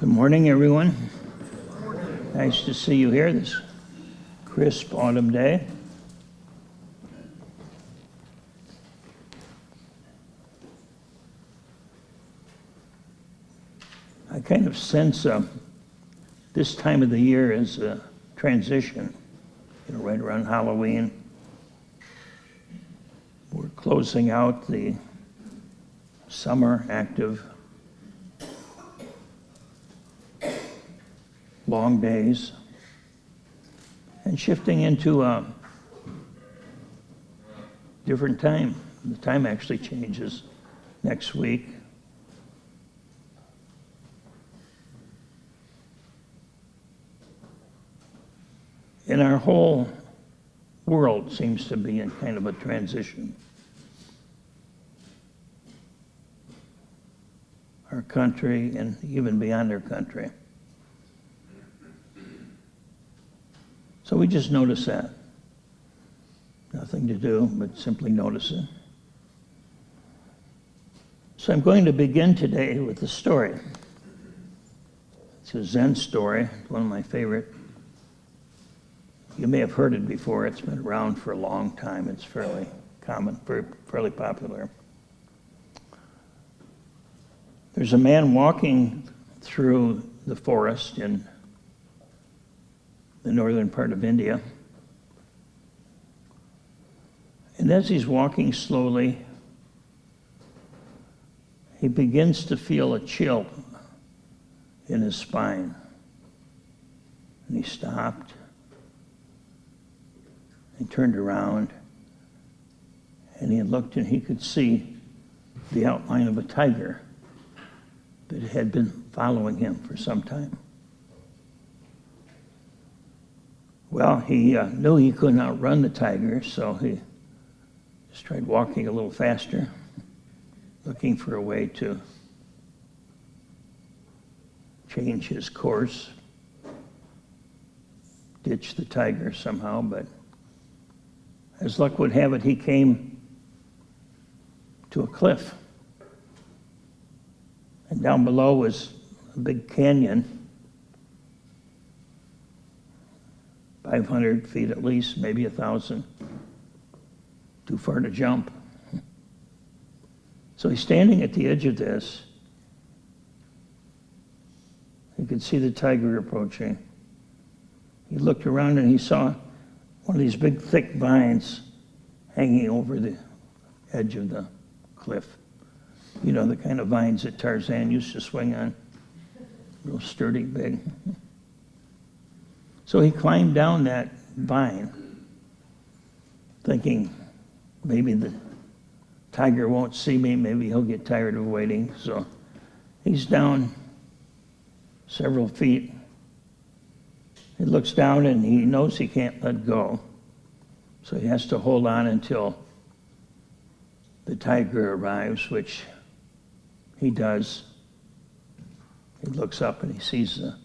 Good morning, everyone. Nice to see you here this crisp autumn day. I kind of sense this time of the year is a transition, right around Halloween. We're closing out the summer active long days and shifting into a different time. The time actually changes next week. And our whole world seems to be in kind of a transition. Our country and even beyond our country. So we just notice that. Nothing to do, but simply notice it. So I'm going to begin today with a story. It's a Zen story, one of my favorite. You may have heard it before. It's been around for a long time. It's fairly common, fairly popular. There's a man walking through the forest in the northern part of India. And as he's walking slowly, he begins to feel a chill in his spine. And he stopped. He turned around and he looked and he could see the outline of a tiger that had been following him for some time. Well, he knew he couldn't outrun the tiger, so he just tried walking a little faster, looking for a way to change his course, ditch the tiger somehow, but as luck would have it, he came to a cliff. And down below was a big canyon, 500 feet at least, maybe 1,000. Too far to jump. So he's standing at the edge of this. He could see the tiger approaching. He looked around and he saw one of these big, thick vines hanging over the edge of the cliff. You know, the kind of vines that Tarzan used to swing on. Real sturdy, big. So he climbed down that vine, thinking maybe the tiger won't see me, maybe he'll get tired of waiting. So he's down several feet. He looks down and he knows he can't let go. So he has to hold on until the tiger arrives, which he does. He looks up and he sees the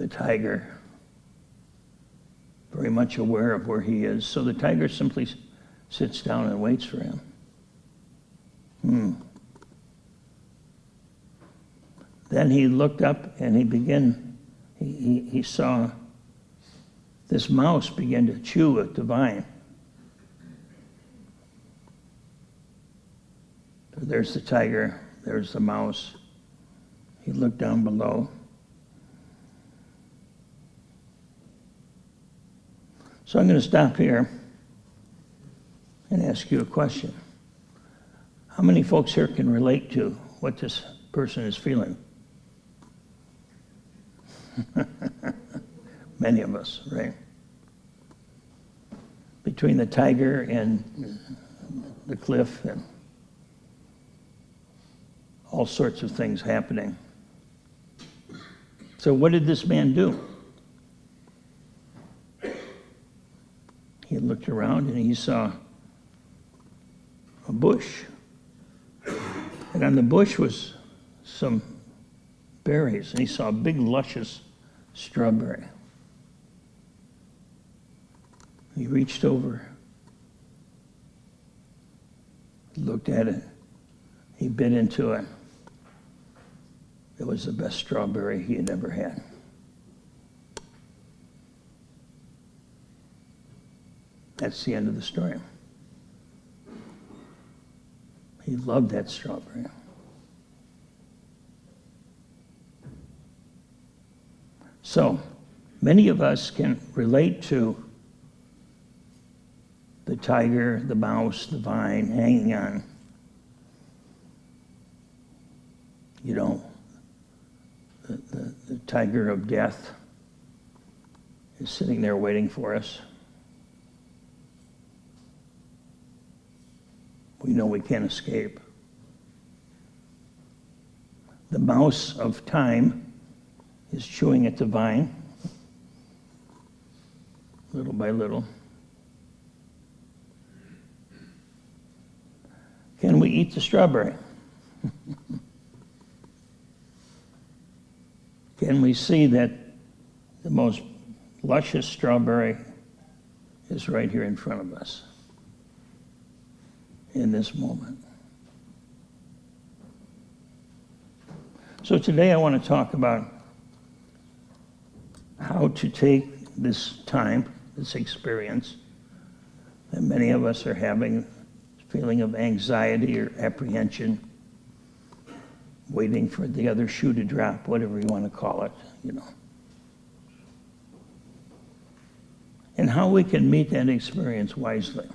tiger, very much aware of where he is. So the tiger simply sits down and waits for him. Then he looked up and he saw this mouse begin to chew at the vine. So there's the tiger, there's the mouse. He looked down below. So I'm going to stop here and ask you a question. How many folks here can relate to what this person is feeling? Many of us, right? Between the tiger and the cliff and all sorts of things happening. So what did this man do? He looked around and he saw a bush. And on the bush was some berries. And he saw a big, luscious strawberry. He reached over, looked at it. He bit into it. it was the best strawberry he had ever had. That's the end of the story. He loved that strawberry. So, many of us can relate to the tiger, the mouse, the vine hanging on. You know, the tiger of death is sitting there waiting for us. We know we can't escape. The mouse of time is chewing at the vine, little by little. Can we eat the strawberry? Can we see that the most luscious strawberry is right here in front of us in this moment? So today I want to talk about how to take this time, this experience that many of us are having, feeling of anxiety or apprehension, waiting for the other shoe to drop, whatever you want to call it, you know. And how we can meet that experience wisely.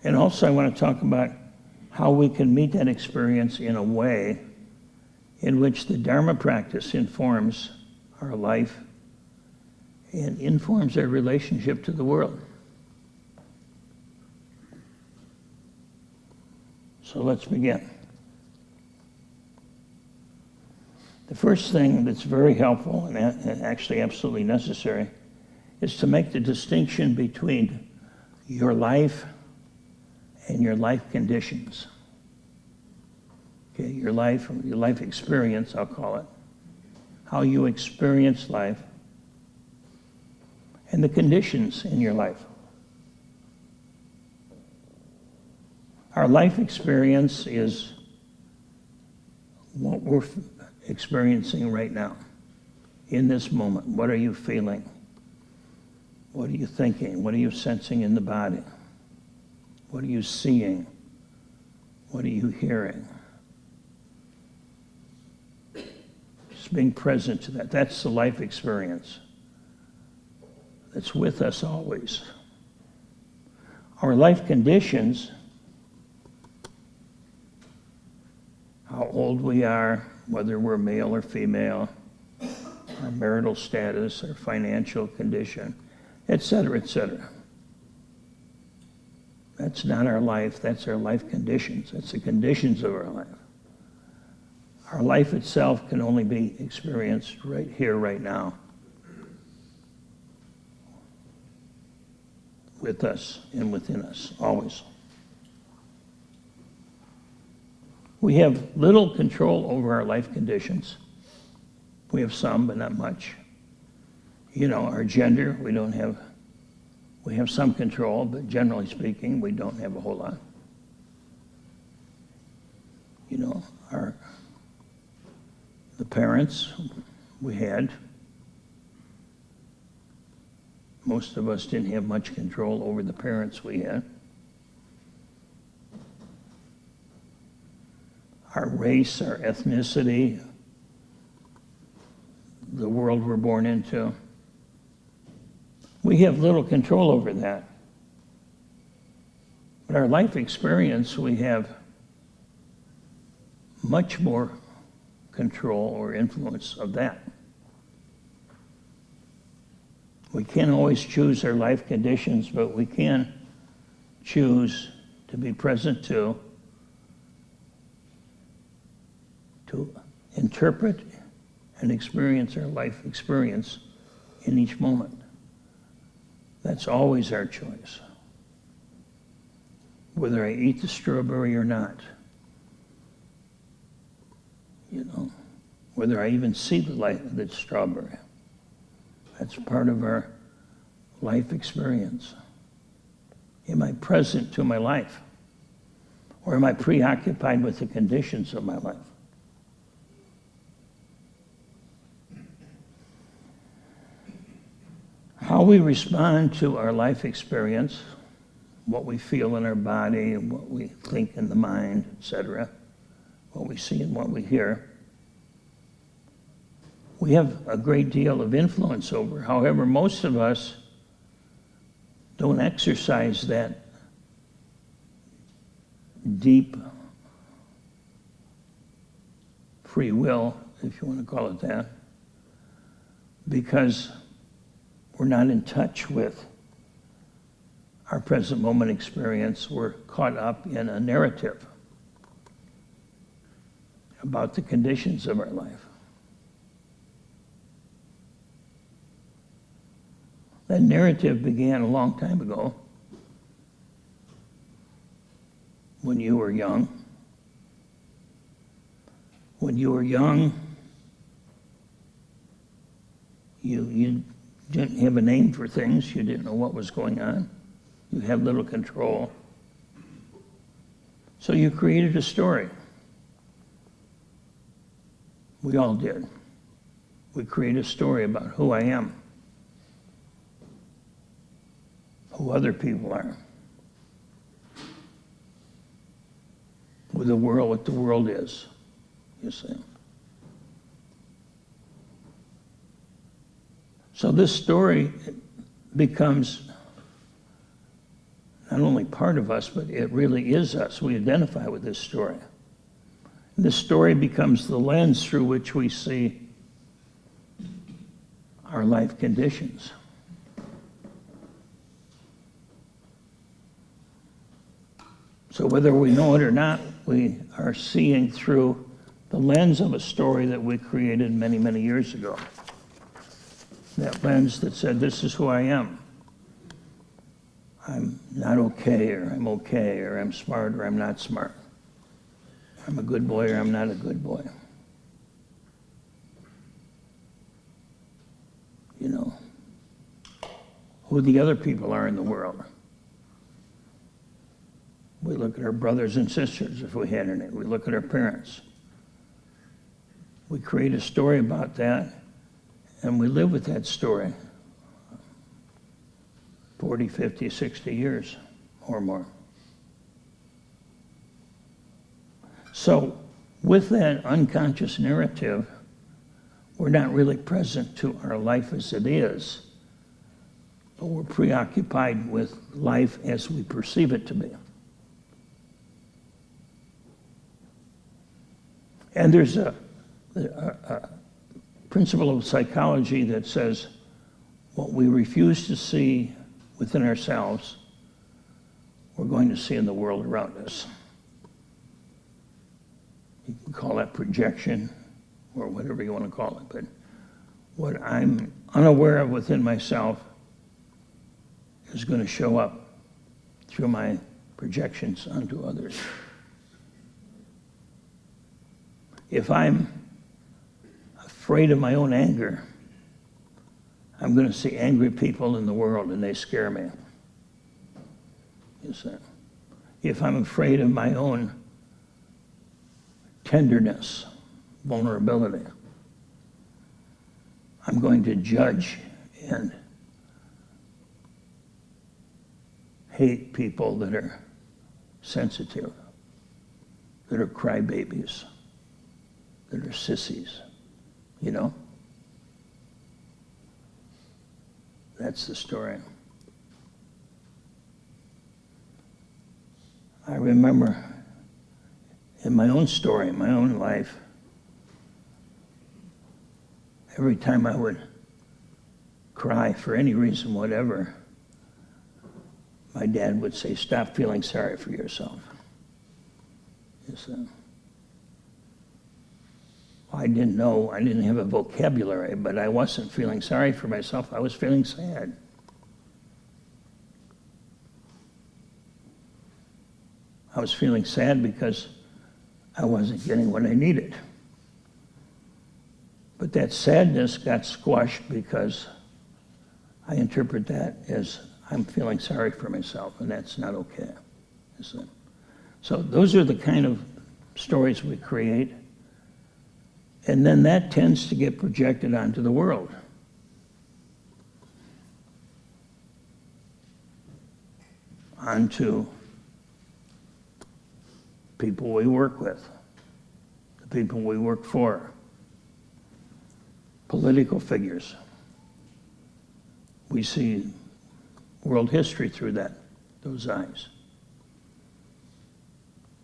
And also I want to talk about how we can meet that experience in a way in which the Dharma practice informs our life and informs our relationship to the world. So let's begin. The first thing that's very helpful and actually absolutely necessary is to make the distinction between your life and your life conditions. Okay, your life experience, I'll call it. How you experience life and the conditions in your life. Our life experience is what we're experiencing right now, in this moment. What are you feeling? What are you thinking? What are you sensing in the body? What are you seeing? What are you hearing? Just being present to that. That's the life experience that's with us always. Our life conditions, how old we are, whether we're male or female, our marital status, our financial condition, etc., etc. That's not our life, that's our life conditions. That's the conditions of our life. Our life itself can only be experienced right here, right now, with us and within us, always. We have little control over our life conditions. We have some, but not much. You know, our gender, we have some control, but generally speaking, we don't have a whole lot. You know, the parents we had, most of us didn't have much control over the parents we had. Our race, our ethnicity, the world we're born into. We have little control over that. But our life experience, we have much more control or influence of that. We can't always choose our life conditions, but we can choose to be present to interpret and experience our life experience in each moment. That's always our choice. Whether I eat the strawberry or not. You know, whether I even see the strawberry. That's part of our life experience. Am I present to my life? Or am I preoccupied with the conditions of my life? How we respond to our life experience, what we feel in our body, what we think in the mind, etc., what we see and what we hear, we have a great deal of influence over. However, most of us don't exercise that deep free will, if you want to call it that, because we're not in touch with our present moment experience. We're caught up in a narrative about the conditions of our life. That narrative began a long time ago when you were young. When you were young, you didn't have a name for things. You didn't know what was going on. You had little control. So you created a story. We all did. We create a story about who I am, who other people are, with the world, what the world is, you see. So this story becomes not only part of us, but it really is us. We identify with this story. This story becomes the lens through which we see our life conditions. So whether we know it or not, we are seeing through the lens of a story that we created many, many years ago. That lens that said, this is who I am. I'm not okay, or I'm okay, or I'm smart, or I'm not smart. I'm a good boy, or I'm not a good boy. You know, who the other people are in the world. We look at our brothers and sisters, if we had any. We look at our parents. We create a story about that, and we live with that story 40, 50, 60 years or more. So with that unconscious narrative, we're not really present to our life as it is, but we're preoccupied with life as we perceive it to be. And there's a principle of psychology that says what we refuse to see within ourselves, we're going to see in the world around us. You can call that projection or whatever you want to call it, but what I'm unaware of within myself is going to show up through my projections onto others. If I'm afraid of my own anger, I'm going to see angry people in the world and they scare me. You see? If I'm afraid of my own tenderness, vulnerability, I'm going to judge and hate people that are sensitive, that are crybabies, that are sissies, you know? That's the story. I remember in my own story, in my own life, every time I would cry for any reason, whatever, my dad would say, stop feeling sorry for yourself. You see? I didn't know, I didn't have a vocabulary, but I wasn't feeling sorry for myself. I was feeling sad. I was feeling sad because I wasn't getting what I needed. But that sadness got squashed because I interpret that as I'm feeling sorry for myself, and that's not okay. So those are the kind of stories we create. And then that tends to get projected onto the world. Onto people we work with, the people we work for, political figures. We see world history through those eyes.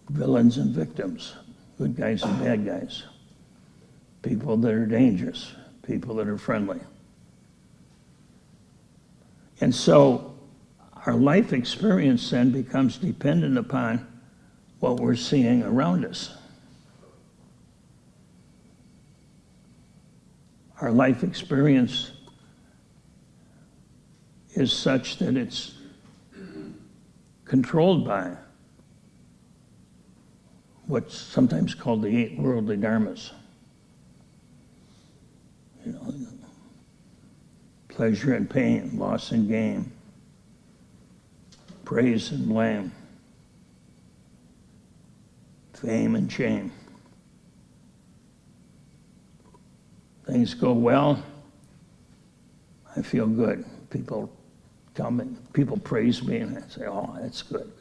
Villains and victims, good guys and bad guys, people that are dangerous, people that are friendly. And so our life experience then becomes dependent upon what we're seeing around us. Our life experience is such that it's controlled by what's sometimes called the 8 worldly dharmas. You know, pleasure and pain, loss and gain, praise and blame, fame and shame. Things go well, I feel good. People tell me, people praise me, and I say, oh, that's good.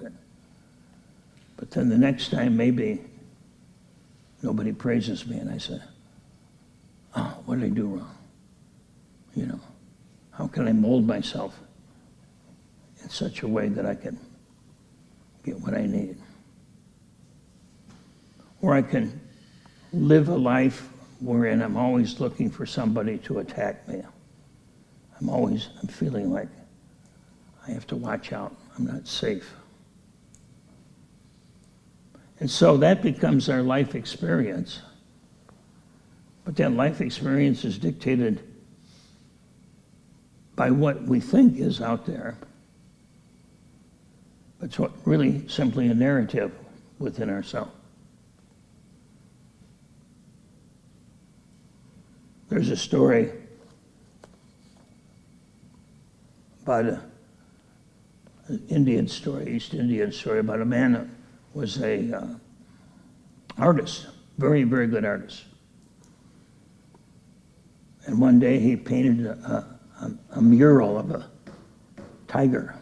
But then the next time, maybe nobody praises me, and I say, oh, what did I do wrong? You know, how can I mold myself in such a way that I can get what I need? Or I can live a life wherein I'm always looking for somebody to attack me. I'm feeling like I have to watch out. I'm not safe. And so that becomes our life experience. But that life experience is dictated by what we think is out there. It's really simply a narrative within ourselves. There's a story about an Indian story, East Indian story, about a man that was a artist, very, very good artist. And one day he painted a mural of a tiger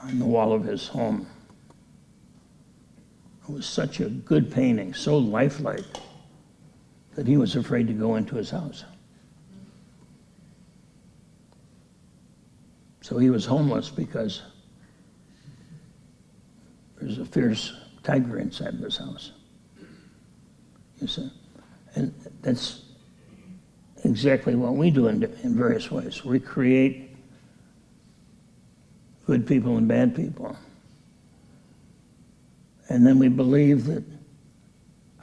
on the wall of his home. It was such a good painting, so lifelike, that he was afraid to go into his house. So he was homeless because there's a fierce tiger inside of his house. You see? And that's exactly what we do in various ways. We create good people and bad people. And then we believe that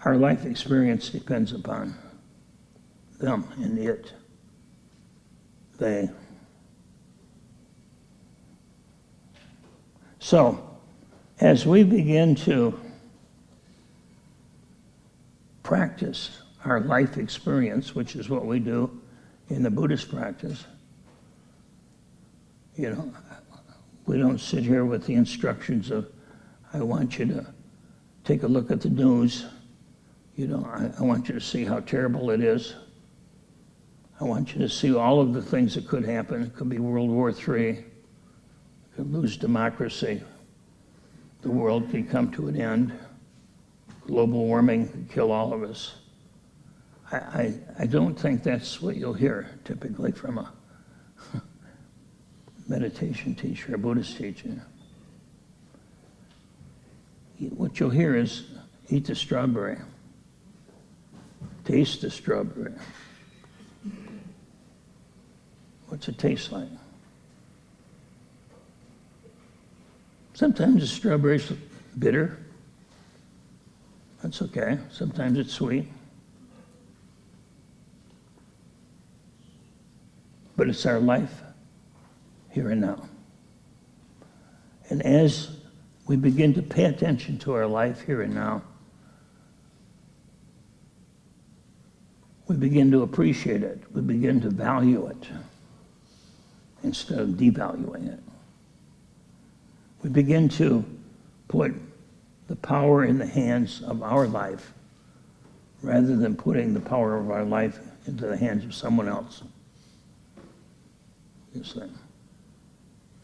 our life experience depends upon them and it, they. So, as we begin to practice our life experience, which is what we do in the Buddhist practice, you know, we don't sit here with the instructions of, I want you to take a look at the news. You know, I want you to see how terrible it is. I want you to see all of the things that could happen. It could be World War III. Could lose democracy. The world could come to an end. Global warming could kill all of us. I don't think that's what you'll hear typically from a meditation teacher, a Buddhist teacher. What you'll hear is, eat the strawberry. Taste the strawberry. What's it taste like? Sometimes the strawberry's bitter. That's okay. Sometimes it's sweet. But it's our life here and now. And as we begin to pay attention to our life here and now, we begin to appreciate it. We begin to value it instead of devaluing it. We begin to put the power in the hands of our life rather than putting the power of our life into the hands of someone else. You see.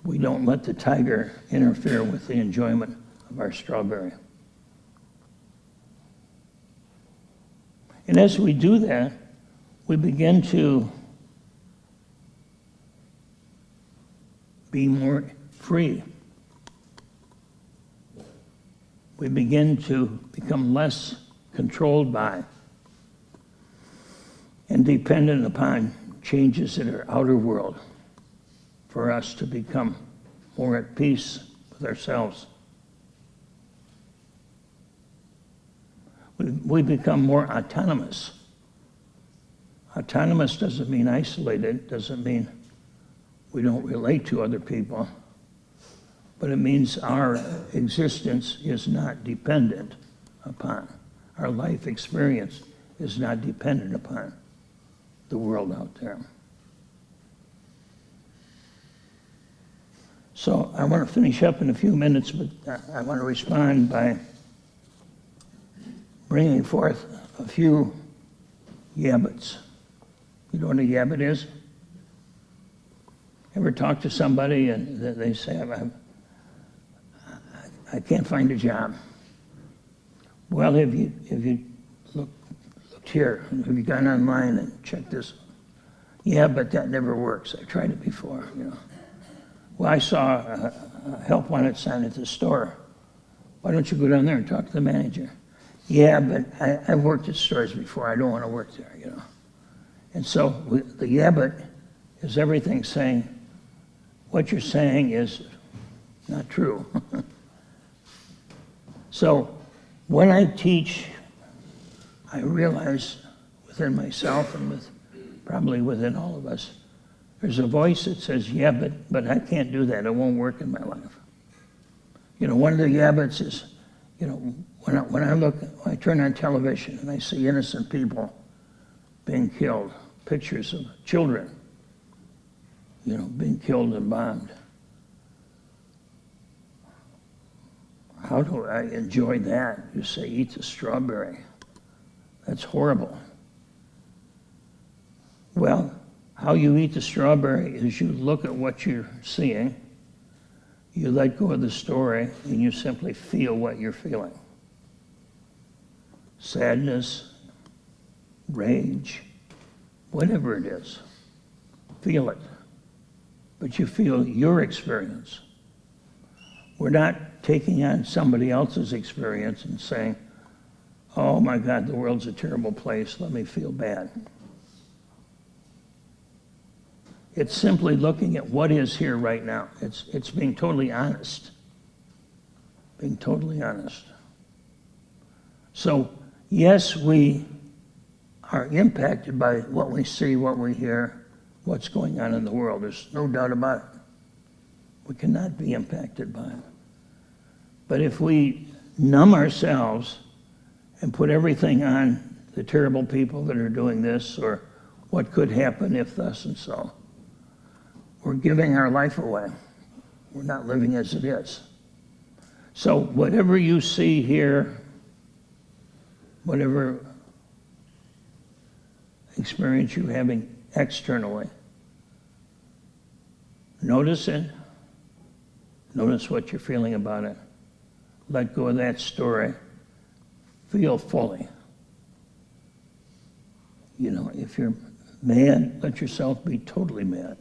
We don't let the tiger interfere with the enjoyment of our strawberry. And as we do that, we begin to be more free. We begin to become less controlled by and dependent upon changes in our outer world for us to become more at peace with ourselves. We become more autonomous. Autonomous doesn't mean isolated, doesn't mean we don't relate to other people, but it means our existence is not dependent upon, our life experience is not dependent upon the world out there. So I want to finish up in a few minutes, but I want to respond by bringing forth a few yabbits. You know what a yabbit is? Ever talk to somebody and they say, I can't find a job. Well, have you looked here? Have you gone online and checked this? Yeah, but that never works. I tried it before, you know. Well, I saw a help wanted sign at the store. Why don't you go down there and talk to the manager? Yeah, but I've worked at stores before. I don't want to work there, you know. And so the yabbit is everything saying, what you're saying is not true. So when I teach, I realize within myself and probably within all of us, there's a voice that says, yeah, but I can't do that. It won't work in my life. You know, one of the yabbits is, you know, when I turn on television and I see innocent people being killed, pictures of children, you know, being killed and bombed. How do I enjoy that? You say, eat the strawberry. That's horrible. Well, how you eat the strawberry is you look at what you're seeing, you let go of the story, and you simply feel what you're feeling. Sadness, rage, whatever it is, feel it. But you feel your experience. We're not taking on somebody else's experience and saying, oh my God, the world's a terrible place, let me feel bad. It's simply looking at what is here right now. It's being totally honest. Being totally honest. So, yes, we are impacted by what we see, what we hear, what's going on in the world. There's no doubt about it. We cannot be impacted by it. But if we numb ourselves and put everything on the terrible people that are doing this or what could happen if thus and so, we're giving our life away. We're not living as it is. So whatever you see here, whatever experience you're having externally, notice it. Notice what you're feeling about it. Let go of that story. Feel fully. You know, if you're mad, let yourself be totally mad.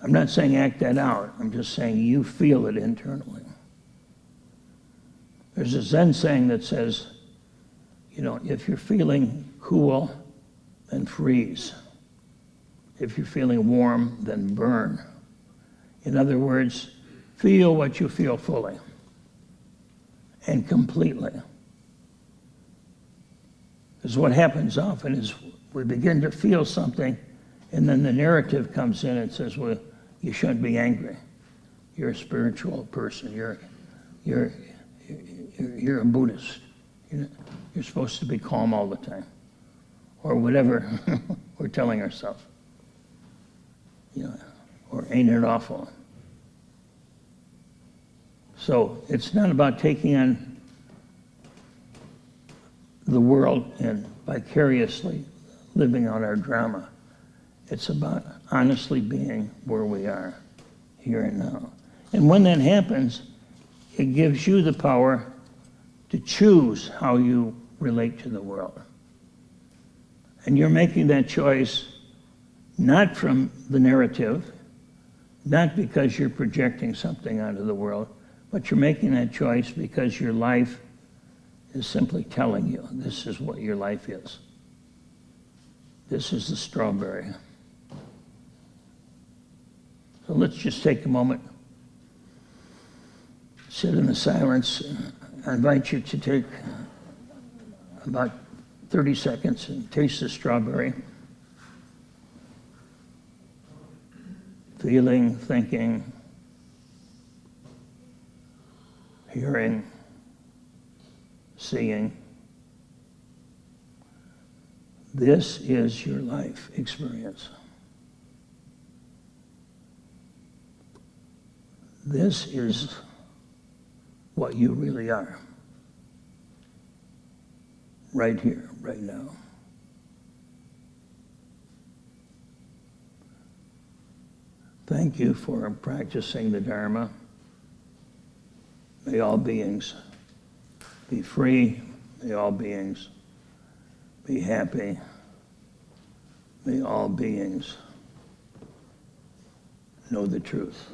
I'm not saying act that out. I'm just saying you feel it internally. There's a Zen saying that says, you know, if you're feeling cool, then freeze. If you're feeling warm, then burn. In other words, feel what you feel fully and completely. Because what happens often is we begin to feel something, and then the narrative comes in and says, well, you shouldn't be angry. You're a spiritual person. You're a Buddhist. You're supposed to be calm all the time. Or whatever we're telling ourselves. You know, or ain't it awful? So it's not about taking on the world and vicariously living out our drama. It's about honestly being where we are, here and now. And when that happens, it gives you the power to choose how you relate to the world. And you're making that choice not from the narrative, not because you're projecting something onto the world, but you're making that choice because your life is simply telling you this is what your life is. This is the strawberry. So let's just take a moment, sit in the silence. I invite you to take about 30 seconds and taste the strawberry. Feeling, thinking, hearing, seeing. This is your life experience. This is what you really are. Right here, right now. Thank you for practicing the Dharma. May all beings be free. May all beings be happy. May all beings know the truth.